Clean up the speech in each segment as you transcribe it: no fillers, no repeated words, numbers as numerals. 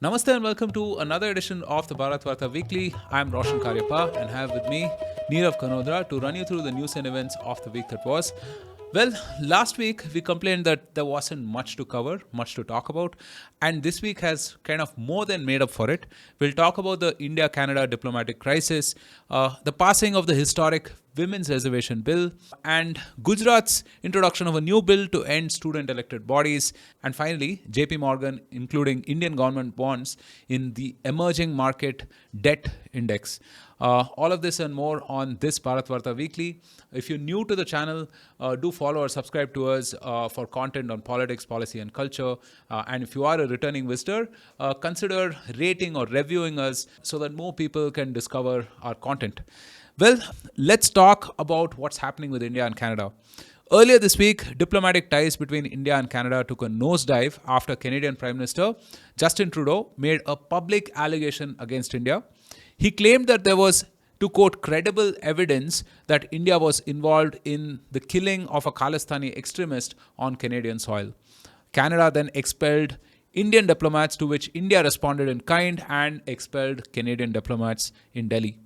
Namaste and welcome to another edition of the Bharatvaarta Weekly. I'm Roshan Cariappa and have with me Nirav Kanodra to run you through the news and events of the week that was. Well, last week we complained that there wasn't much to cover, much to talk about, and this week has kind of more than made up for it. We'll talk about the India Canada diplomatic crisis, the passing of the historic Women's Reservation Bill, and Gujarat's introduction of a new bill to end student elected bodies, and finally, JP Morgan including Indian government bonds in the emerging market debt index. All of this and more on this Bharatvaarta Weekly. If you're new to the channel, do follow or subscribe to us for content on politics, policy, and culture. And if you are a returning visitor, consider rating or reviewing us so that more people can discover our content. Well, let's talk about what's happening with India and Canada. Earlier this week, diplomatic ties between India and Canada took a nosedive after Canadian Prime Minister Justin Trudeau made a public allegation against India. He claimed that there was, to quote, credible evidence that India was involved in the killing of a Khalistani extremist on Canadian soil. Canada then expelled Indian diplomats, to which India responded in kind and expelled Canadian diplomats in Delhi.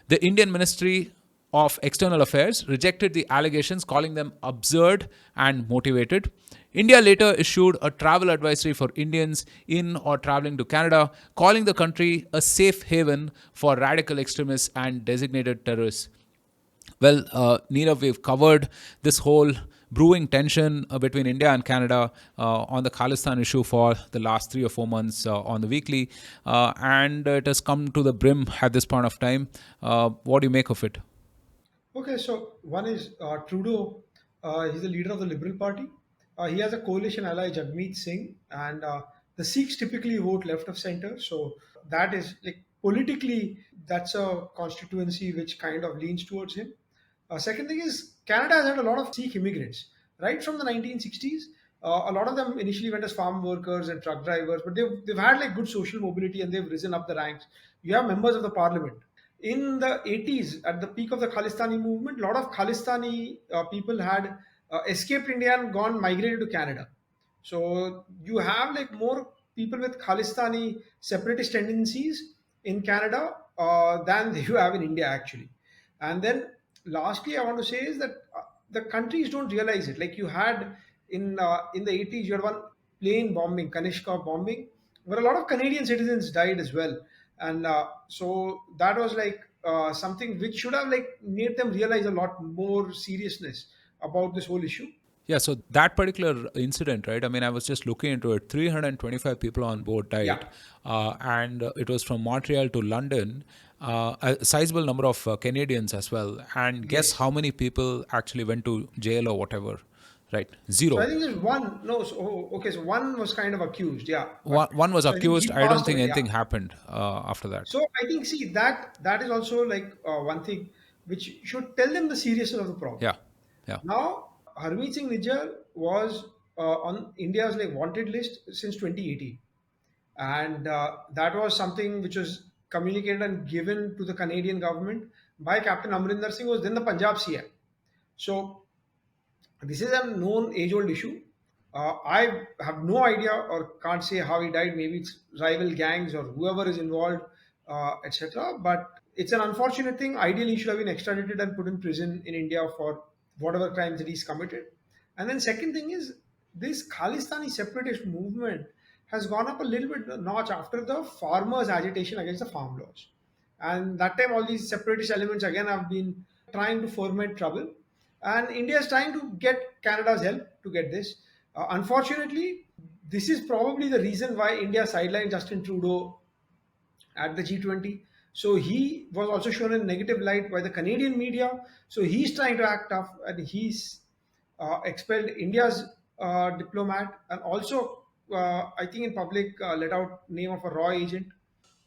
The Indian Ministry of External Affairs rejected the allegations, calling them absurd and motivated. India later issued a travel advisory for Indians in or traveling to Canada, calling the country a safe haven for radical extremists and designated terrorists. Well, Nirav, we've covered this whole brewing tension between India and Canada on the Khalistan issue for the last 3 or 4 months on the weekly, and it has come to the brim at this point of time. What do you make of it? Okay, so one is Trudeau. He's the leader of the Liberal Party. He has a coalition ally, Jagmeet Singh, and the Sikhs typically vote left of center. So that is like politically, that's a constituency which kind of leans towards him. Second thing is Canada has had a lot of Sikh immigrants right from the 1960s. A lot of them initially went as farm workers and truck drivers, but they've had like good social mobility and they've risen up the ranks. You have members of the parliament in the 80s at the peak of the Khalistani movement. A lot of Khalistani people had escaped India and gone migrated to Canada. So you have like more people with Khalistani separatist tendencies in Canada than you have in India actually. And then lastly I want to say is that the countries don't realize it. Like you had in the 80s, you had one plane bombing, Kanishka bombing, where a lot of Canadian citizens died as well. And so that was like something which should have like made them realize a lot more seriousness about this whole issue. Yeah, so that particular incident, right? I mean, I was just looking into it. 325 people on board Yeah. died, and it was from Montreal to London. A sizable number of Canadians as well. And guess Yes. how many people actually went to jail or whatever? Right, So I zero. think there's one. No. So okay. So one was kind of accused. Yeah. But One was so I think accused. he I don't passed think away. Yeah. anything happened after that. So I think see that is also like one thing which should tell them the seriousness of the problem. Yeah, yeah. Now, Harmeet Singh Nijjar was on India's like wanted list since 2018, and that was something which was communicated and given to the Canadian government by Captain Amrinder Singh, who was then the Punjab CM. So this is a known age-old issue. I have no idea or can't say how he died. Maybe it's rival gangs or whoever is involved, etc. But it's an unfortunate thing. Ideally, he should have been extradited and put in prison in India for whatever crimes that he's committed. And then second thing is this Khalistani separatist movement has gone up a little bit notch after the farmers' agitation against the farm laws. And that time, all these separatist elements again have been trying to foment trouble. And India is trying to get Canada's help to get this. Unfortunately, this is probably the reason why India sidelined Justin Trudeau at the G20. So he was also shown in negative light by the Canadian media. So he's trying to act tough and he's expelled India's diplomat and also, I think, in public let out name of a raw agent.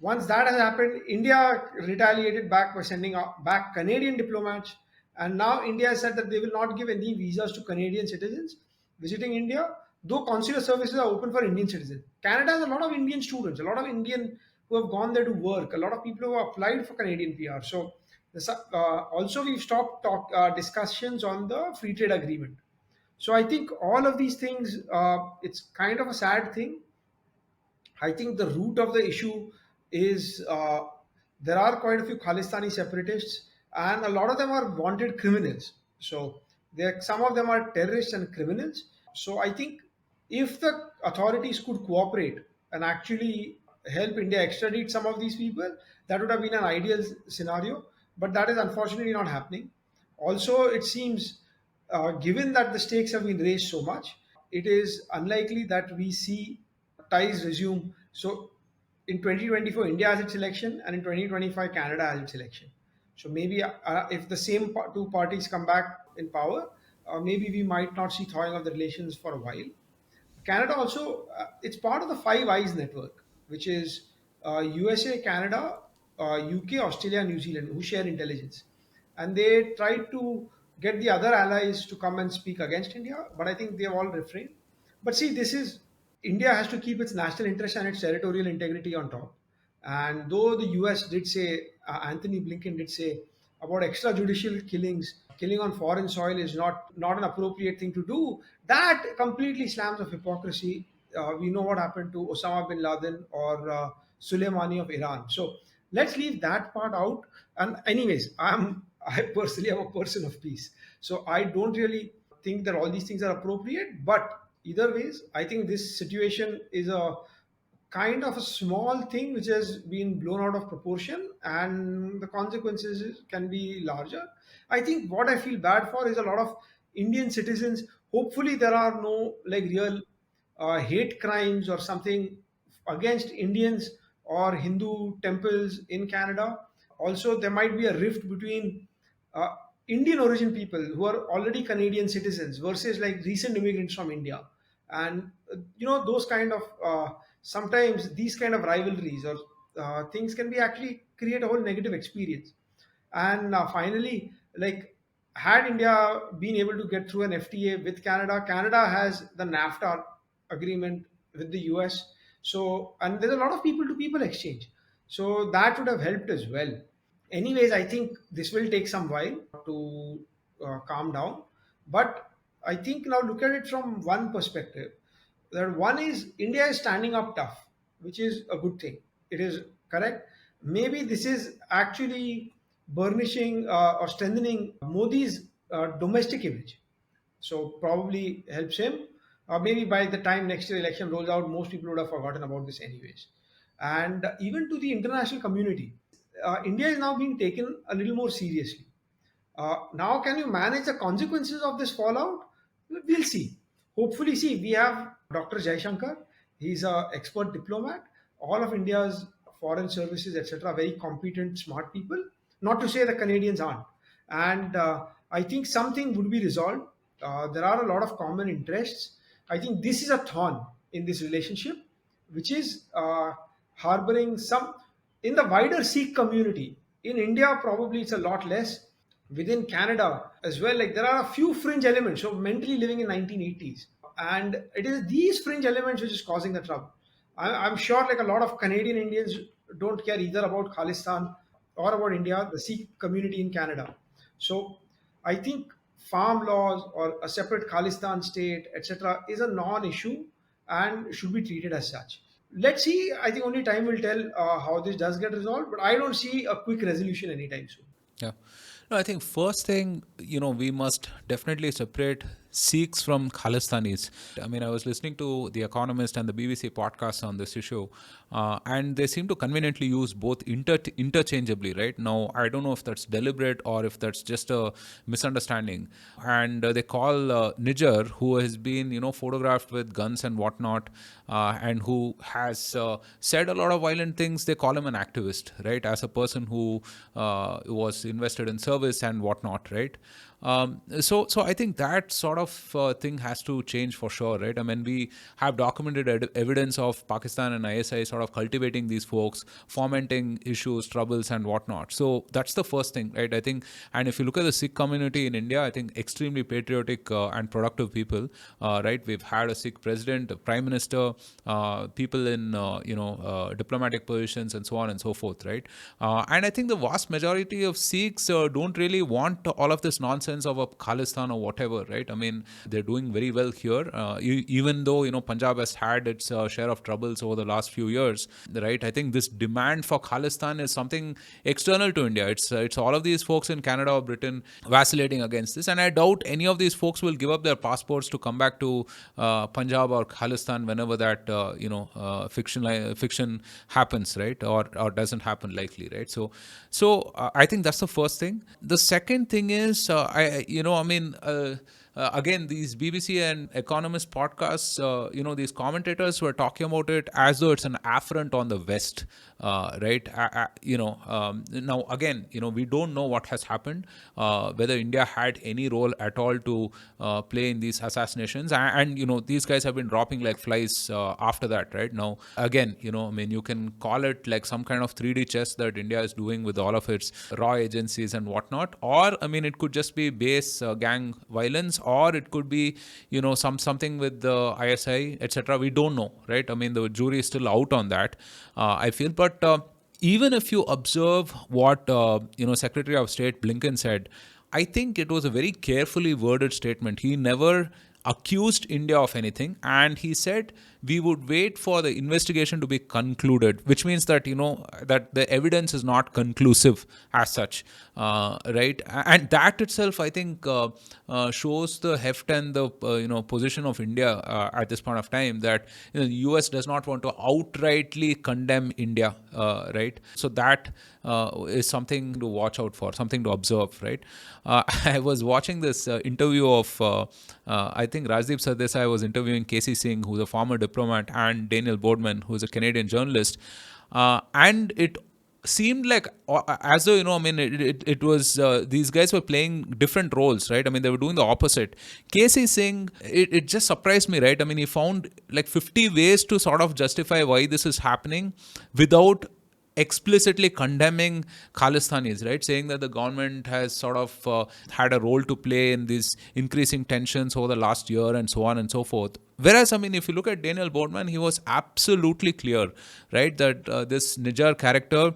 Once that has happened, India retaliated back by sending back Canadian diplomats. And now India has said that they will not give any visas to Canadian citizens visiting India, though consular services are open for Indian citizens. Canada has a lot of Indian students, a lot of Indian who have gone there to work, a lot of people who have applied for Canadian PR. So also we've stopped discussions on the free trade agreement. So I think all of these things, it's kind of a sad thing I think the root of the issue is there are quite a few Khalistani separatists, and a lot of them are wanted criminals. So some of them are terrorists and criminals. So I think if the authorities could cooperate and actually help India extradite some of these people, that would have been an ideal scenario. But that is unfortunately not happening. Also, it seems, given that the stakes have been raised so much, it is unlikely that we see ties resume. So in 2024, India has its election, and in 2025, Canada has its election. So maybe if the same two parties come back in power, maybe we might not see thawing of the relations for a while. Canada also, it's part of the Five Eyes network, which is USA, Canada, UK, Australia, New Zealand, who share intelligence. And they tried to get the other allies to come and speak against India, but I think they have all refrained. But see, this is India has to keep its national interest and its territorial integrity on top. And though the US did say, Anthony Blinken did say about extrajudicial killings, killing on foreign soil is not an appropriate thing to do, that completely slams of hypocrisy. We know what happened to Osama bin Laden or Soleimani of Iran. So let's leave that part out. And anyways, I personally am a person of peace. So I don't really think that all these things are appropriate. But either ways, I think this situation is a kind of a small thing which has been blown out of proportion, and the consequences can be larger. I think what I feel bad for is a lot of Indian citizens. Hopefully there are no like real hate crimes or something against Indians or Hindu temples in Canada. Also, there might be a rift between uh, Indian origin people who are already Canadian citizens versus like recent immigrants from India. And those kind of sometimes these kind of rivalries or things can be actually create a whole negative experience. And finally, like, had India been able to get through an FTA with Canada, Canada has the NAFTA agreement with the US. So, and there's a lot of people to people exchange. So that would have helped as well. Anyways, I think this will take some while to calm down. But I think now look at it from one perspective. That one is India is standing up tough, which is a good thing. It is correct. Maybe this is actually burnishing or strengthening Modi's domestic image. So probably helps him. Maybe by the time next year election rolls out, most people would have forgotten about this anyways. And even to the international community, India is now being taken a little more seriously. Now, can you manage the consequences of this fallout? We'll see. Hopefully, see, we have Dr. Jaishankar. He's an expert diplomat. All of India's foreign services, etc., very competent, smart people. Not to say the Canadians aren't. And I think something would be resolved. There are a lot of common interests. I think this is a thorn in this relationship, which is harboring some in the wider Sikh community. In India, probably it's a lot less. Within Canada as well, like there are a few fringe elements. So mentally living in 1980s, and it is these fringe elements which is causing the trouble. I'm sure like a lot of Canadian Indians don't care either about Khalistan or about India, the Sikh community in Canada. So I think farm laws or a separate Khalistan state, etc., is a non-issue and should be treated as such. Let's see. I think only time will tell how this does get resolved, but I don't see a quick resolution anytime soon. Yeah. No, I think first thing, we must definitely separate Sikhs from Khalistanis. I mean, I was listening to The Economist and the BBC podcast on this issue, and they seem to conveniently use both interchangeably, right? Now, I don't know if that's deliberate or if that's just a misunderstanding. And they call Nijar, who has been, photographed with guns and whatnot, and who has said a lot of violent things, they call him an activist, right? As a person who was invested in service and whatnot, right? So I think that sort of thing has to change for sure, right? I mean, we have documented evidence of Pakistan and ISI sort of cultivating these folks, fomenting issues, troubles, and whatnot. So that's the first thing, right? I think, and if you look at the Sikh community in India, I think extremely patriotic and productive people, right? We've had a Sikh president, a prime minister, people in diplomatic positions, and so on and so forth, right? And I think the vast majority of Sikhs don't really want all of this nonsense sense of a Khalistan or whatever, right? I mean, they're doing very well here, even though, Punjab has had its share of troubles over the last few years, right? I think this demand for Khalistan is something external to India. It's all of these folks in Canada or Britain vacillating against this, and I doubt any of these folks will give up their passports to come back to Punjab or Khalistan whenever that fiction happens, right? Or doesn't happen likely, right? So I think that's the first thing. The second thing is again, these BBC and Economist podcasts, these commentators were talking about it as though it's an affront on the West, right? Now, again, we don't know what has happened, whether India had any role at all to play in these assassinations. And these guys have been dropping like flies after that, right? Now, again, you can call it like some kind of 3D chess that India is doing with all of its raw agencies and whatnot. Or, it could just be base gang violence, or it could be, something with the ISI, etc. We don't know, right? The jury is still out on that, I feel. But even if you observe what, Secretary of State Blinken said, I think it was a very carefully worded statement. He never accused India of anything, and he said we would wait for the investigation to be concluded, which means that that the evidence is not conclusive as such, right? And that itself, I think, shows the heft and the position of India at this point of time, that the US does not want to outrightly condemn India, right? So that is something to watch out for, something to observe, right? I was watching this interview of I think Rajdeep Sardesai was interviewing Casey Singh, who's a former diplomat, and Daniel Boardman, who's a Canadian journalist, and it seemed like as though it was these guys were playing different roles, right? They were doing the opposite. Casey Singh, it just surprised me, right? He found like 50 ways to sort of justify why this is happening without explicitly condemning Khalistanis, right? Saying that the government has sort of had a role to play in these increasing tensions over the last year and so on and so forth. Whereas, if you look at Daniel Boardman, he was absolutely clear, right? That this Nijar character,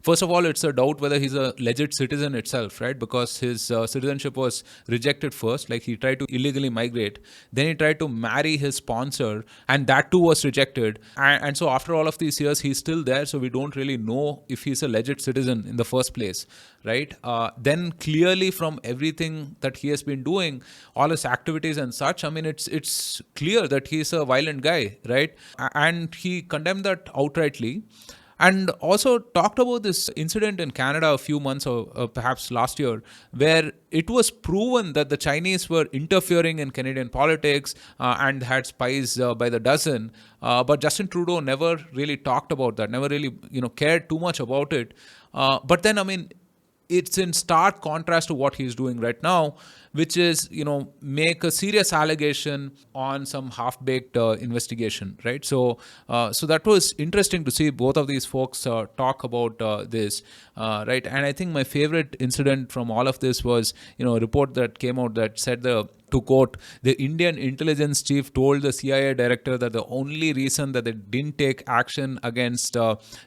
first of all, it's a doubt whether he's a legit citizen itself, right? Because his citizenship was rejected first. Like, he tried to illegally migrate. Then he tried to marry his sponsor, and that too was rejected. And so after all of these years, he's still there. So we don't really know if he's a legit citizen in the first place, right? Then clearly from everything that he has been doing, all his activities and such, it's clear that he's a violent guy, right? And he condemned that outrightly. And also talked about this incident in Canada a few months or perhaps last year, where it was proven that the Chinese were interfering in Canadian politics and had spies by the dozen. But Justin Trudeau never really talked about that, never really cared too much about it. But then, it's in stark contrast to what he's doing right now, which is, make a serious allegation on some half-baked investigation, right? So that was interesting to see both of these folks talk about this, right? And I think my favorite incident from all of this was, a report that came out that said to quote, the Indian intelligence chief told the CIA director that the only reason that they didn't take action against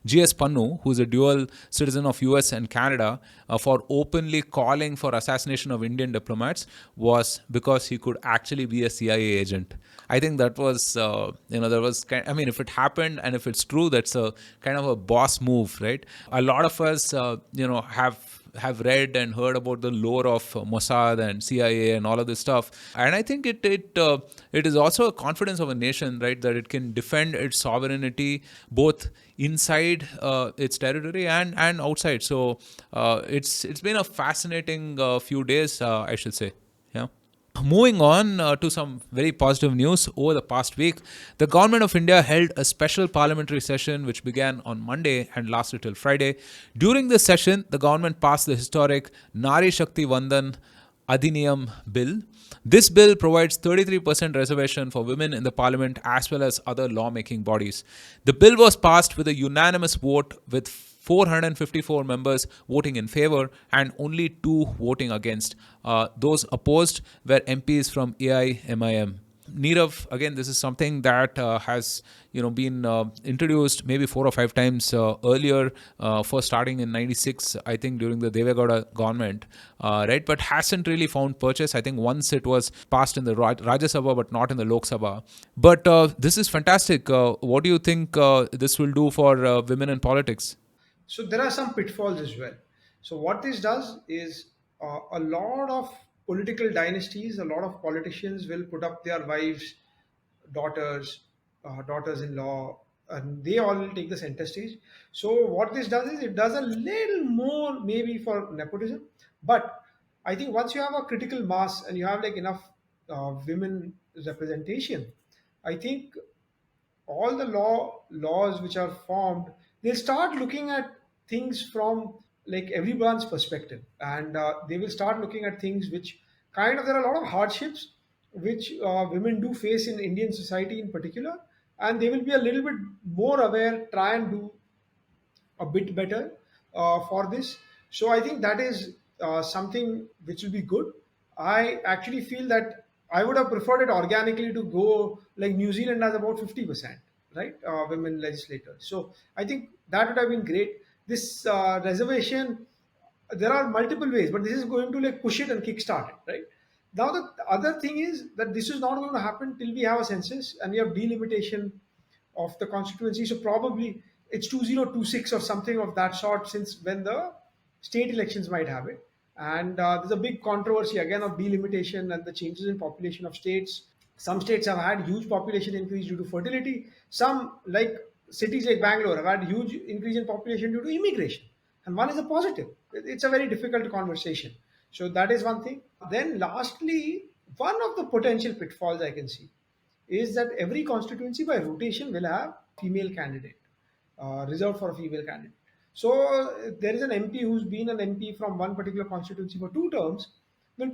G.S. Pannu, who's a dual citizen of US and Canada, for openly calling for assassination of Indian diplomats, was because he could actually be a CIA agent. I think that was, there was, if it happened and if it's true, that's a kind of a boss move, right? A lot of us, have read and heard about the lore of Mossad and CIA and all of this stuff, and I think it is also a confidence of a nation, right, that it can defend its sovereignty both inside its territory and outside. So it's been a fascinating few days, I should say. Yeah. Moving on to some very positive news. Over the past week, the Government of India held a special parliamentary session which began on Monday and lasted till Friday. During this session, the government passed the historic Nari Shakti Vandan Adhiniyam bill. This bill provides 33% reservation for women in the parliament as well as other lawmaking bodies. The bill was passed with a unanimous vote, with 454 members voting in favor and only 2 voting against. Those opposed were MPs from AIMIM. Nirav, again, this is something that has been introduced maybe 4 or 5 times earlier, first starting in '96, I think, during the Devegowda government, right? But hasn't really found purchase. I think once it was passed in the Rajya Sabha, but not in the Lok Sabha. But this is fantastic. What do you think this will do for women in politics? So there are some pitfalls as well. So what this does is a lot of political dynasties, a lot of politicians will put up their wives, daughters, daughters-in-law, and they all will take the center stage. So what this does is it does a little more maybe for nepotism, but I think once you have a critical mass and you have like enough women representation, I think all the laws which are formed, they'll start looking at things from like everyone's perspective, and they will start looking at things which kind of, there are a lot of hardships which women do face in Indian society in particular, and they will be a little bit more aware, try and do a bit better for this. So I think that is something which will be good. I actually feel that I would have preferred it organically to go like New Zealand has about 50%, right? Women legislators. So I think that would have been great. This reservation, there are multiple ways, but this is going to like push it and kickstart it, right? Now the other thing is that this is not going to happen till we have a census and we have delimitation of the constituency. So probably it's 2026 or something of that sort, since when the state elections might have it. And there's a big controversy again of delimitation and the changes in population of states. Some states have had huge population increase due to fertility. Some, like cities like Bangalore, have had huge increase in population due to immigration. And one is a positive. It's a very difficult conversation. So that is one thing. Then, lastly, one of the potential pitfalls I can see is that every constituency by rotation will have female candidate reserved for a female candidate. So there is an MP who's been an MP from one particular constituency for 2 terms, will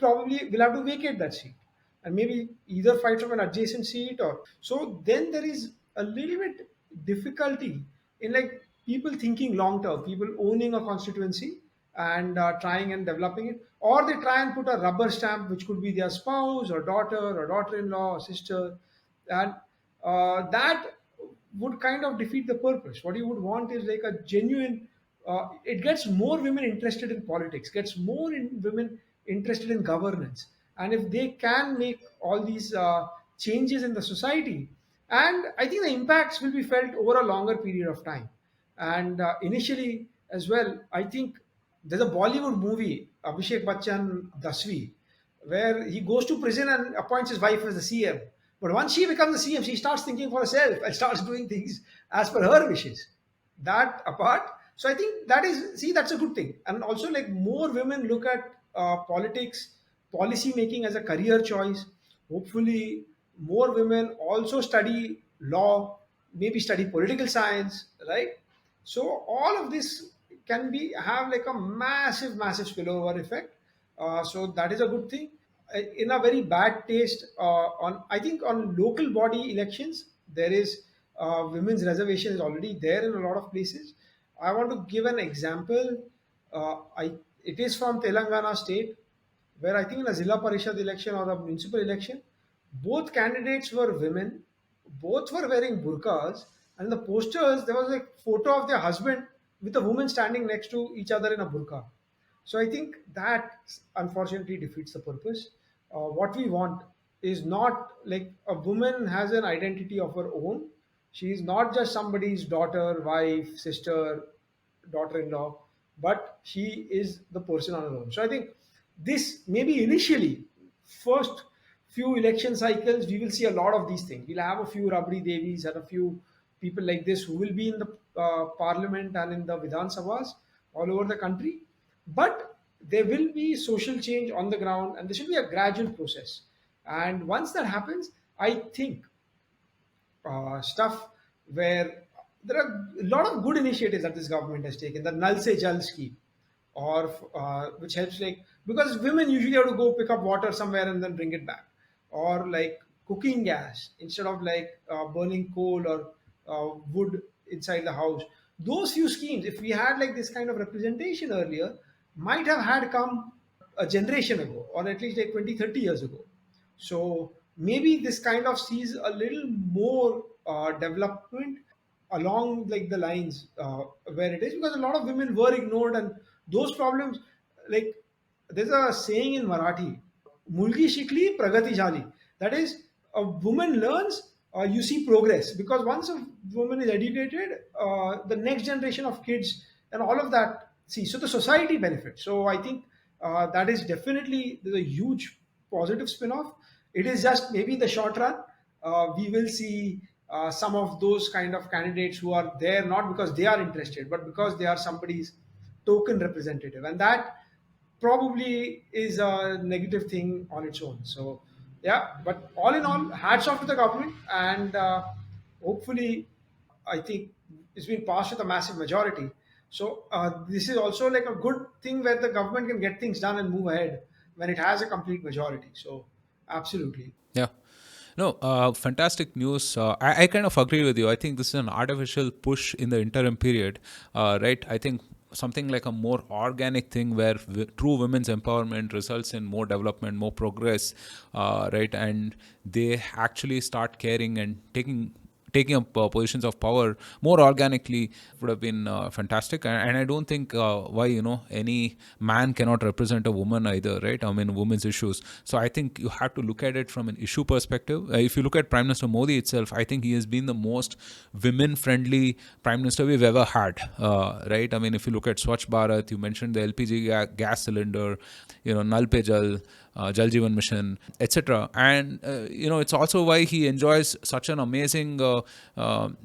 have to vacate that seat and maybe either fight from an adjacent seat, or so then there is a little bit difficulty in like people thinking long term, people owning a constituency and trying and developing it, or they try and put a rubber stamp which could be their spouse or daughter-in-law or sister, and that would kind of defeat the purpose. What you would want is like a genuine. It gets more women interested in politics, gets women interested in governance, and if they can make all these changes in the society, and I think the impacts will be felt over a longer period of time. And initially as well, I think there's a Bollywood movie, Abhishek Bachchan Dasvi, where he goes to prison and appoints his wife as the CM. But once she becomes the CM, she starts thinking for herself and starts doing things as per her wishes. That apart, so I think that is, see, that's a good thing. And also, like more women look at politics, policy making as a career choice. Hopefully, more women also study law, maybe study political science, right? So all of this can be have like a massive spillover effect. So that is a good thing. In a very bad taste, on I think on local body elections, there is women's reservation is already there in a lot of places. I want to give an example. I It is from Telangana state, where I think in a Zilla Parishad election or a municipal election, both candidates were women, both were wearing burqas, and the posters, there was a photo of their husband with a woman standing next to each other in a burqa. So I think that unfortunately defeats the purpose. What we want is not like a woman has an identity of her own. She is not just somebody's daughter, wife, sister, daughter-in-law, but she is the person on her own. So I think this maybe initially, first few election cycles, we will see a lot of these things. We'll have a few Rabri Devis and a few people like this who will be in the parliament and in the Vidhan Sabhas all over the country. But there will be social change on the ground, and this will be a gradual process. And once that happens, I think stuff where there are a lot of good initiatives that this government has taken. The Nal Se Jal scheme, or which helps like, because women usually have to go pick up water somewhere and then bring it back, or like cooking gas instead of like burning coal or wood inside the house. Those few schemes, if we had like this kind of representation earlier, might have had come a generation ago, or at least like 20, 30 years ago. So maybe this kind of sees a little more development along like the lines where it is, because a lot of women were ignored, and those problems, like there's a saying in Marathi, mulgi shikli pragati jali, that is, a woman learns, you see progress, because once a woman is educated, the next generation of kids and all of that, see, so the society benefits. So I think that is definitely, there's a huge positive spin-off. It is just maybe in the short run, we will see some of those kind of candidates who are there not because they are interested, but because they are somebody's token representative, and that probably is a negative thing on its own. So yeah, but all in all, hats off to the government, and hopefully, I think it's been passed with a massive majority. So this is also like a good thing where the government can get things done and move ahead when it has a complete majority. So absolutely. Yeah. No, fantastic news. I kind of agree with you. I think this is an artificial push in the interim period, right? I think something like a more organic thing where true women's empowerment results in more development, more progress, right? And they actually start caring and taking up positions of power more organically would have been fantastic. And I don't think why any man cannot represent a woman either, right? I mean, women's issues. So I think you have to look at it from an issue perspective. If you look at Prime Minister Modi itself, I think he has been the most women friendly prime minister we've ever had, right? I mean, if you look at Swachh Bharat, you mentioned the LPG gas cylinder, Nal Pe Jal, Jal Jeevan Mission, etc. And it's also why he enjoys such an amazing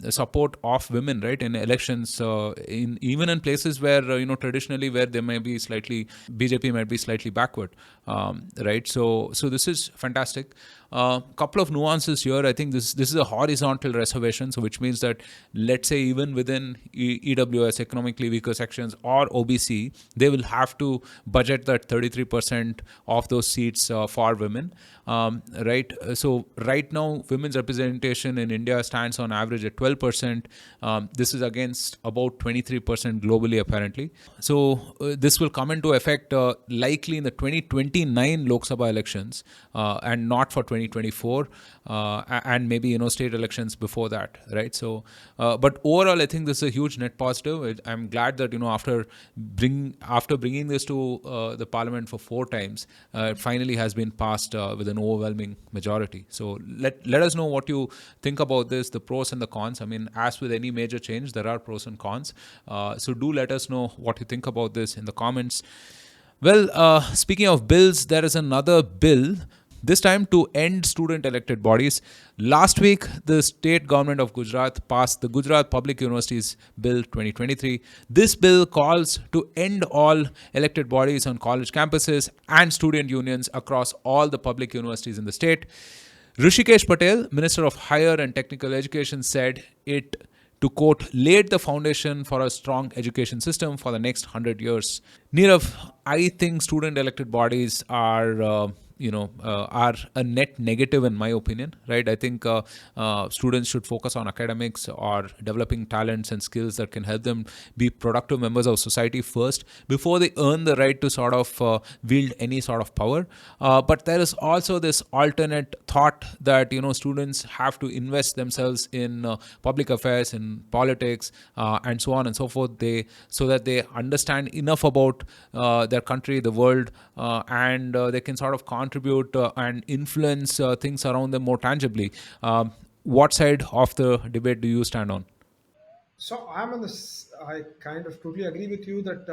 support of women, right, in elections, in even in places where traditionally where they may be slightly BJP might be slightly backward, right? So this is fantastic. Couple of nuances here. I think this is a horizontal reservation, so which means that, let's say, even within EWS, economically weaker sections, or OBC, they will have to budget that 33% of those seats for women, right? So right now, women's representation in India stands on average at 12%. This is against about 23% globally, apparently. So this will come into effect likely in the 2029 Lok Sabha elections, and not for 2024, and maybe state elections before that, right? So but overall, I think this is a huge net positive. I'm glad that after bringing this to the parliament for 4 times, it finally has been passed with an overwhelming majority. So let us know what you think about this, the pros and the cons. I mean, as with any major change, there are pros and cons. So do let us know what you think about this in the comments. Well, speaking of bills, there is another bill, this time to end student elected bodies. Last week, the state government of Gujarat passed the Gujarat Public Universities Bill 2023. This bill calls to end all elected bodies on college campuses and student unions across all the public universities in the state. Rishikesh Patel, Minister of Higher and Technical Education, said it, to quote, laid the foundation for a strong education system for the next 100 years. Nirav, I think student elected bodies are a net negative in my opinion, right? I think students should focus on academics or developing talents and skills that can help them be productive members of society first before they earn the right to sort of wield any sort of power. But there is also this alternate thought that students have to invest themselves in public affairs, in politics, and so on and so forth. So that they understand enough about their country, the world, and they can sort of contribute and influence things around them more tangibly. What side of the debate do you stand on? So I'm on this. I kind of totally agree with you that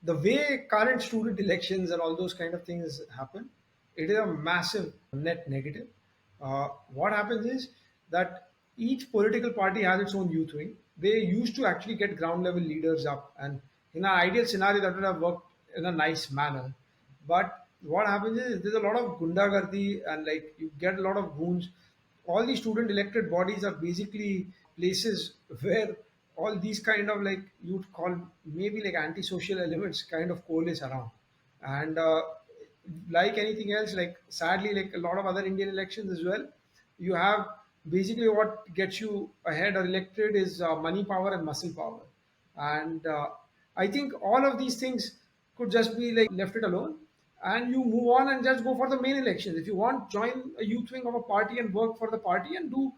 the way current student elections and all those kind of things happen, it is a massive net negative. What happens is that each political party has its own youth wing. They used to actually get ground level leaders up, and in an ideal scenario, that would have worked in a nice manner. But what happens is there's a lot of gundagardi, and like you get a lot of goons. All these student elected bodies are basically places where all these kind of like you'd call maybe like antisocial elements kind of coalesce around. And like anything else, like sadly, like a lot of other Indian elections as well, you have basically what gets you ahead or elected is money, power, and muscle power. And I think all of these things could just be like left it alone. and you move on and just go for the main elections. If you want, join a youth wing of a party and work for the party and do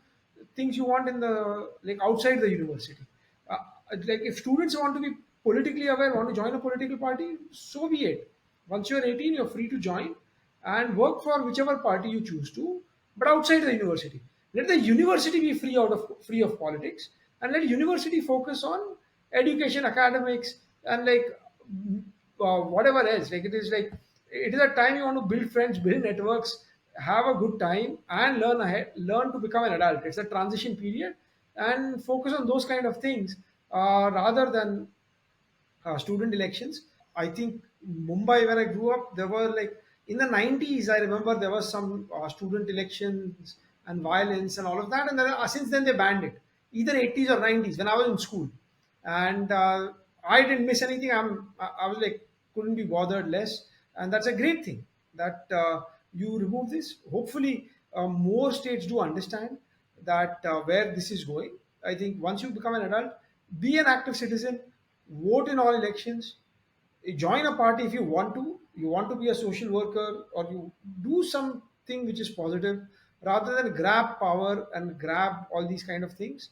things you want in the like outside the university. Uh, like if students want to be politically aware, want to join a political party, so be it. Once you're 18, you're free to join and work for whichever party you choose to, but outside the university. Let the university be free of politics, and let university focus on education, academics, and like whatever else. Like it is a time you want to build friends, build networks, have a good time, and learn ahead, learn to become an adult. It's a transition period, and focus on those kind of things rather than student elections. I think Mumbai, where I grew up, there were like in the 90s. I remember there was some student elections and violence and all of that, and then, since then they banned it. Either 80s or 90s when I was in school, and I didn't miss anything. I was like couldn't be bothered less, and that's a great thing that you remove this. Hopefully, more states do understand that where this is going. I think once you become an adult, be an active citizen, vote in all elections, join a party if you want to. You want to be a social worker, or you do something which is positive rather than grab power and grab all these kind of things.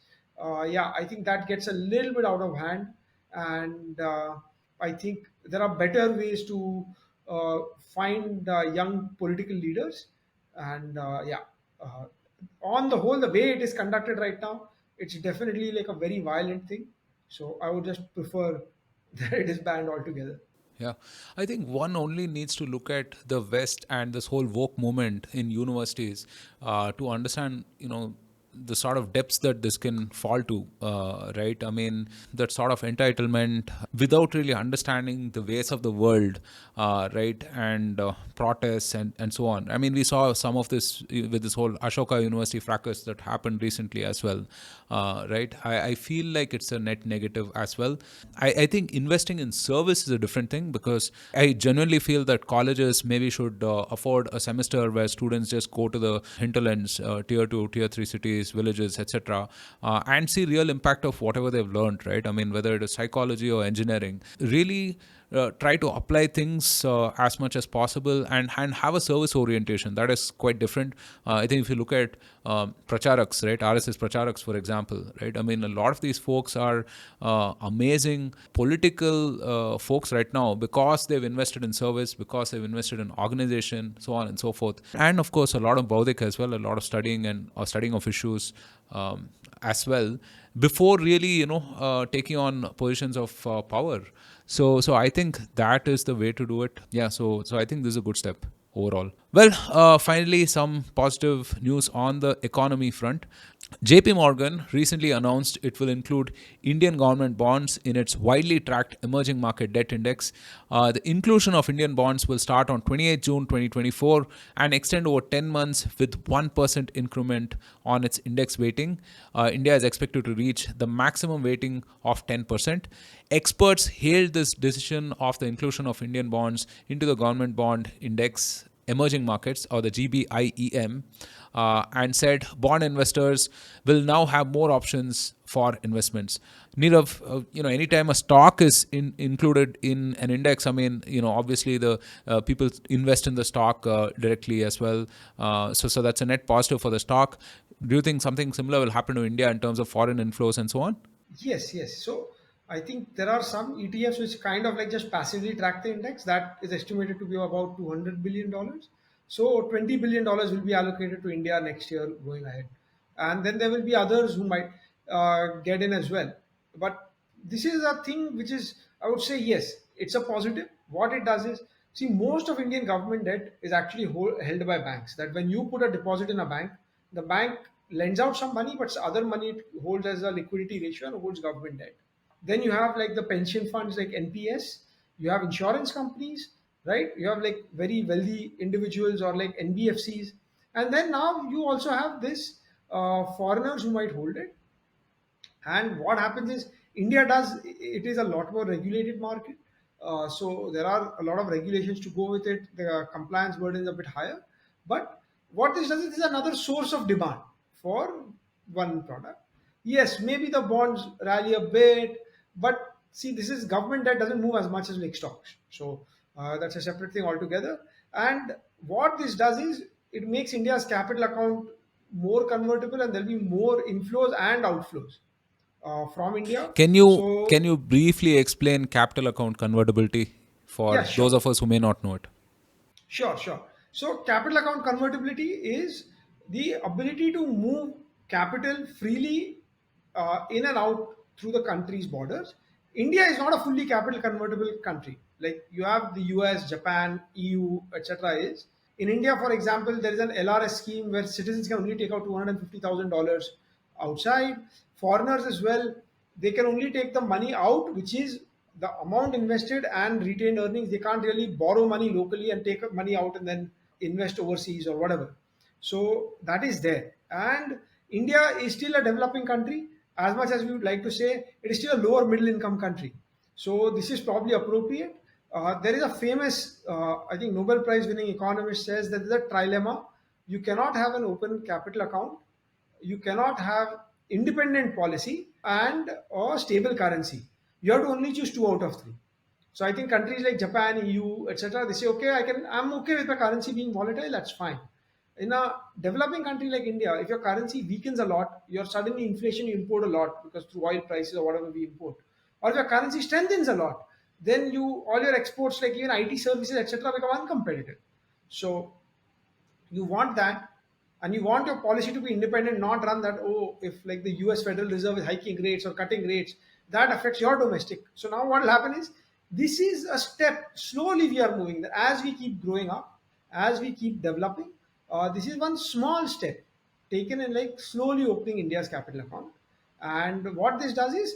Yeah, I think that gets a little bit out of hand, and I think there are better ways to find young political leaders. And yeah, uh, on the whole, the way it is conducted right now, it's definitely like a very violent thing. So I would just prefer that it is banned altogether. Yeah, I think one only needs to look at the West and this whole woke movement in universities to understand, the sort of depths that this can fall to, right? I mean, that sort of entitlement without really understanding the ways of the world, right? And protests and so on. I mean, we saw some of this with this whole Ashoka University fracas that happened recently as well, right? I feel like it's a net negative as well. I think investing in service is a different thing, because I genuinely feel that colleges maybe should afford a semester where students just go to the hinterlands, tier 2, tier 3 cities, villages, etc., and see real impact of whatever they've learned, right? I mean, whether it is psychology or engineering, really try to apply things as much as possible, and have a service orientation that is quite different. I think if you look at pracharaks, right, RSS pracharaks, for example, right, I mean, a lot of these folks are amazing political folks right now because they've invested in service, because they've invested in organization, so on and so forth. And of course, a lot of Baudik as well, a lot of studying and studying of issues as well, before really, taking on positions of power. So I think that is the way to do it. Yeah. So I think this is a good step overall. Well, finally, some positive news on the economy front. JP Morgan recently announced it will include Indian government bonds in its widely tracked emerging market debt index. The inclusion of Indian bonds will start on 28 June 2024 and extend over 10 months with 1% increment on its index weighting. India is expected to reach the maximum weighting of 10%. Experts hailed this decision of the inclusion of Indian bonds into the government bond index emerging markets, or the GBIEM, and said bond investors will now have more options for investments. Nirav, anytime a stock is included in an index, I mean, obviously the people invest in the stock directly as well. So that's a net positive for the stock. Do you think something similar will happen to India in terms of foreign inflows and so on? Yes, yes. So I think there are some ETFs which kind of like just passively track the index. That is estimated to be about $200 billion. So $20 billion will be allocated to India next year going ahead, and then there will be others who might get in as well. But this is a thing which is, I would say, yes, it's a positive. What it does is, see, most of Indian government debt is actually held by banks. That when you put a deposit in a bank, the bank lends out some money, but other money it holds as a liquidity ratio and holds government debt. Then you have like the pension funds like NPS, you have insurance companies, right? You have like very wealthy individuals or like NBFCs. And then now you also have this foreigners who might hold it. And what happens is India does, it is a lot more regulated market. So there are a lot of regulations to go with it. The compliance burden is a bit higher. But what this does is another source of demand for one product. Yes, maybe the bonds rally a bit, but see, this is government that doesn't move as much as like stocks. So That's a separate thing altogether. And what this does is it makes India's capital account more convertible, and there'll be more inflows and outflows from India. Can you can So you briefly explain capital account convertibility yeah, for those sure. of us who may not know it? Sure, sure. So, capital account convertibility is the ability to move capital freely in and out through the country's borders. India is not a fully capital convertible country. Like you have the US, Japan, EU, etc. Is in India, for example, there is an LRS scheme where citizens can only take out $250,000 outside. Foreigners as well, they can only take the money out, which is the amount invested and retained earnings. They can't really borrow money locally and take money out and then invest overseas or whatever. So that is there. And India is still a developing country. As much as we would like to say, it is still a lower middle income country. So this is probably appropriate. There is a famous, I think, Nobel Prize winning economist says that there's a trilemma. You cannot have an open capital account, you cannot have independent policy and a stable currency. You have to only choose two out of three. So I think countries like Japan, EU, etc., they say, okay, I'm okay with my currency being volatile. That's fine. In a developing country like India, if your currency weakens a lot, you're suddenly inflation, you import a lot because through oil prices or whatever we import. Or if your currency strengthens a lot, then all your exports like even IT services, etc., become uncompetitive. So you want that, and you want your policy to be independent, not run that, oh, if like the US Federal Reserve is hiking rates or cutting rates, that affects your domestic. So now what will happen is, this is a step, slowly we are moving there as we keep growing up, as we keep developing. This is one small step taken in like slowly opening India's capital account. And what this does is,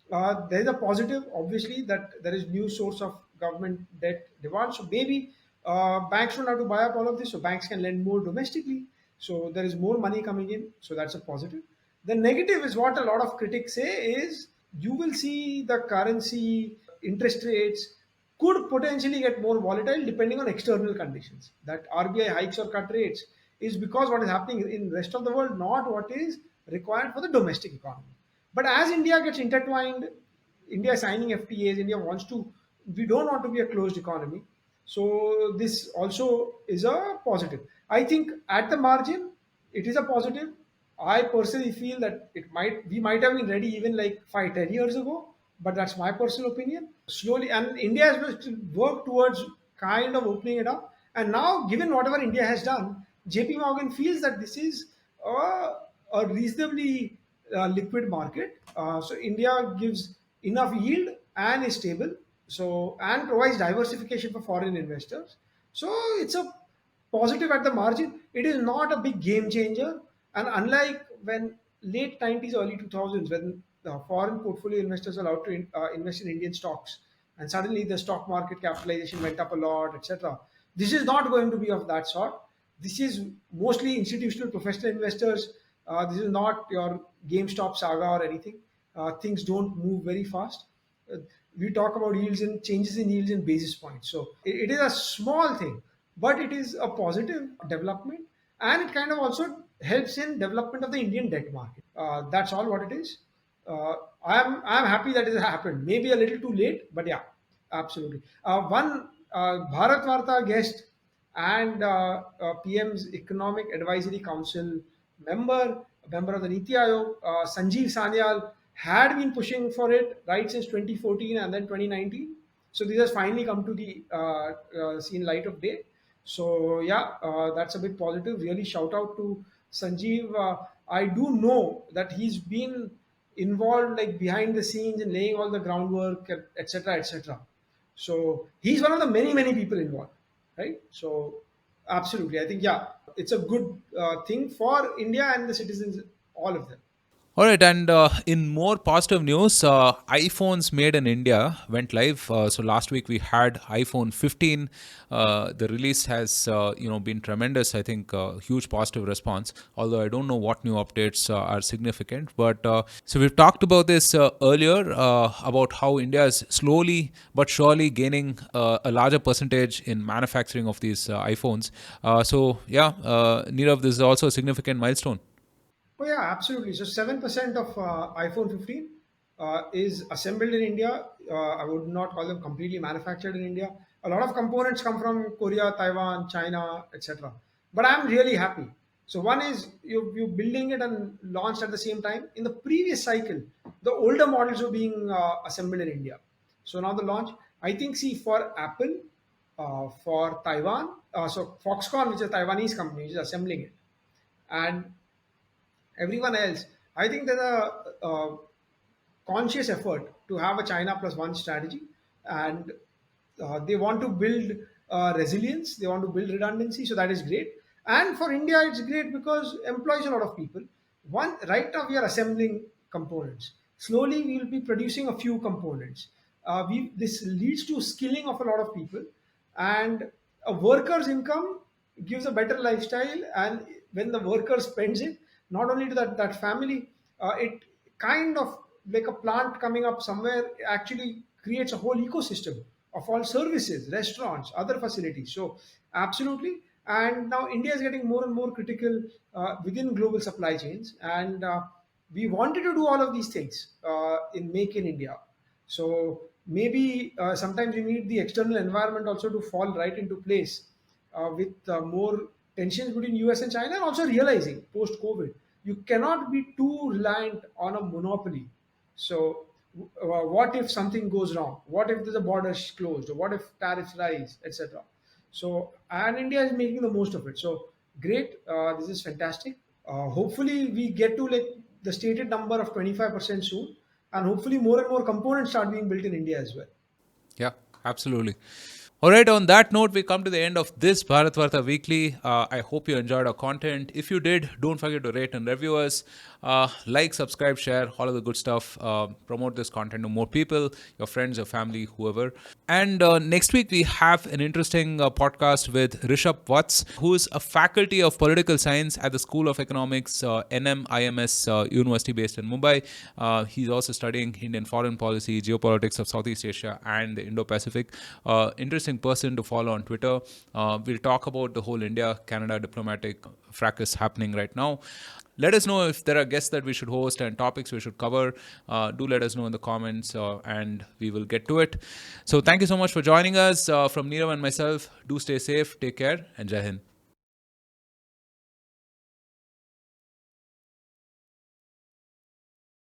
there is a positive, obviously, that there is new source of government debt demand. So maybe banks don't have to buy up all of this, so banks can lend more domestically. So there is more money coming in. So that's a positive. The negative is what a lot of critics say is, you will see the currency, interest rates could potentially get more volatile depending on external conditions. That RBI hikes or cut rates is because what is happening in rest of the world, not what is required for the domestic economy. But as India gets intertwined, India is signing FTAs, India wants to, we don't want to be a closed economy. So this also is a positive. I think at the margin, it is a positive. I personally feel that we might have been ready even like 5, 10 years ago, but that's my personal opinion. Slowly, and India has to work towards kind of opening it up. And now, given whatever India has done, JP Morgan feels that this is a reasonably liquid market. So India gives enough yield and is stable. So and provides diversification for foreign investors. So it's a positive at the margin. It is not a big game changer. And unlike when late 90s, early 2000s, when the foreign portfolio investors are allowed to invest in Indian stocks, and suddenly the stock market capitalization went up a lot, etc. This is not going to be of that sort. This is mostly institutional professional investors. This is not your GameStop saga or anything. Things don't move very fast. We talk about yields and changes in yields in basis points. So it is a small thing, but it is a positive development, and it kind of also helps in development of the Indian debt market. That's all what it is. I'm happy that it has happened. Maybe a little too late, but yeah, absolutely. One Bharatvaarta guest and PM's Economic Advisory Council member, member of the Niti Aayog, Sanjeev Sanyal, had been pushing for it right since 2014 and then 2019. So this has finally come to the seen light of day. So yeah, that's a bit positive. Really shout out to Sanjeev. I do know that he's been involved like behind the scenes and laying all the groundwork, etc., etc. So he's one of the many people involved, right? So absolutely, I think yeah, it's a good thing for India and the citizens, all of them. All right, and in more positive news, iPhones made in India went live. So last week we had iPhone 15. The release has been tremendous. I think huge positive response. Although I don't know what new updates are significant, but so we've talked about this earlier about how India is slowly but surely gaining a larger percentage in manufacturing of these iPhones. Nirav, this is also a significant milestone. Oh yeah, absolutely. So 7% of iPhone 15. is assembled in India. I would not call them completely manufactured in India. A lot of components come from Korea, Taiwan, China, etc. But I'm really happy. So one is you building it and launched at the same time. In the previous cycle, the older models were being assembled in India. So now the launch, I think, see for Apple, for Taiwan, so Foxconn, which is a Taiwanese company, is assembling it, and everyone else. I think there's a conscious effort to have a China plus one strategy, and they want to build resilience, they want to build redundancy, so that is great. And for India, it's great because employs a lot of people. One right now we are assembling components. Slowly we will be producing a few components. This leads to skilling of a lot of people, and a worker's income gives a better lifestyle. And when the worker spends it, not only to that family, it kind of like a plant coming up somewhere actually creates a whole ecosystem of all services, restaurants, other facilities. So absolutely. And now India is getting more and more critical within global supply chains, and we wanted to do all of these things in Make in India. So maybe sometimes you need the external environment also to fall right into place with more tensions between US and China, and also realizing post COVID, you cannot be too reliant on a monopoly. So, what if something goes wrong? What if there's a border closed? Or what if tariffs rise, etc.? So, and India is making the most of it. So, great. This is fantastic. Hopefully, we get to like the stated number of 25% soon, and hopefully, more and more components start being built in India as well. Yeah, absolutely. All right, on that note, we come to the end of this Bharatvaarta Weekly. I hope you enjoyed our content. If you did, don't forget to rate and review us. Like, subscribe, share, all of the good stuff. Promote this content to more people, your friends, your family, whoever. And next week, we have an interesting podcast with Rishabh Watts, who is a faculty of political science at the School of Economics, NMIMS University based in Mumbai. He's also studying Indian foreign policy, geopolitics of Southeast Asia, and the Indo-Pacific. Interesting person to follow on Twitter. We'll talk about the whole India-Canada diplomatic fracas happening right now. Let us know if there are guests that we should host and topics we should cover. Do let us know in the comments and we will get to it. So thank you so much for joining us. From Nirav and myself, do stay safe, take care, and Jai Hind.